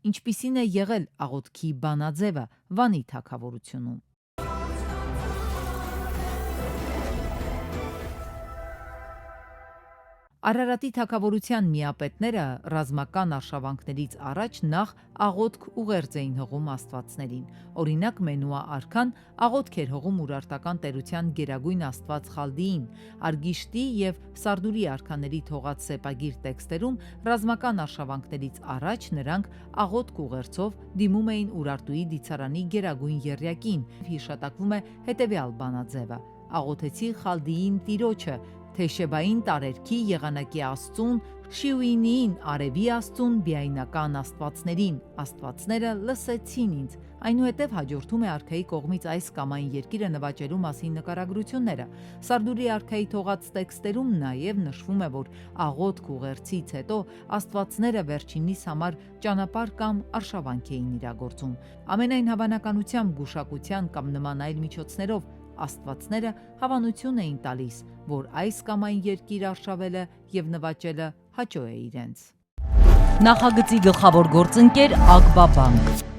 Ինչպիսին է եղել աղոթքի բանաձևը Վանի թագավորությունում։ Արարատի թագավորության միապետները ռազմական արշավանքներից առաջ նախ աղոթք ուղերձ էին հղում աստվածներին։ Օրինակ Մենուա արքան աղոթք էր հղում ուրարտական տերության գերագույն աստված Խալդիին։ Արգիշտի եւ Սարդուրի արքաների թողած սեպագիր տեքստերում ռազմական արշավանքներից առաջ նրանք աղոթք ուղերձով դիմում էին Ուրարտուի դիցարանի գերագույն եռյակին։ Հիշատակվում է հետևյալ բանաձևը. աղոթեցի Խալդիին Տիրոջը, Թեշեբային տարերքի եղանակի աստծուն, Շիուինիին արևի աստծուն, բիայնական աստվածներին, աստվածները լսեցին ինձ։ Այնուհետև հաջորդում է արքայի կողմից այս կամ այն երկիրը նվաճելու մասին նկարագրությունները։ Սարդուրի արքայի թողած տեքստերում նաև նշվում է, որ աղոթք ուղերձից հետո աստվածները վերջինիս համար ճանապարհ կամ արշավանք էին իրագործում։ Ամենայն հավանականությամբ գուշակության կամ նման այլ միջոցներով աստվածները հավանություն էին տալիս, որ այս կամ այն երկիր արշավելը եւ նվաճելը հաճո է իրենց։ Նախագծի գլխավոր գործընկեր Ագբաբանկ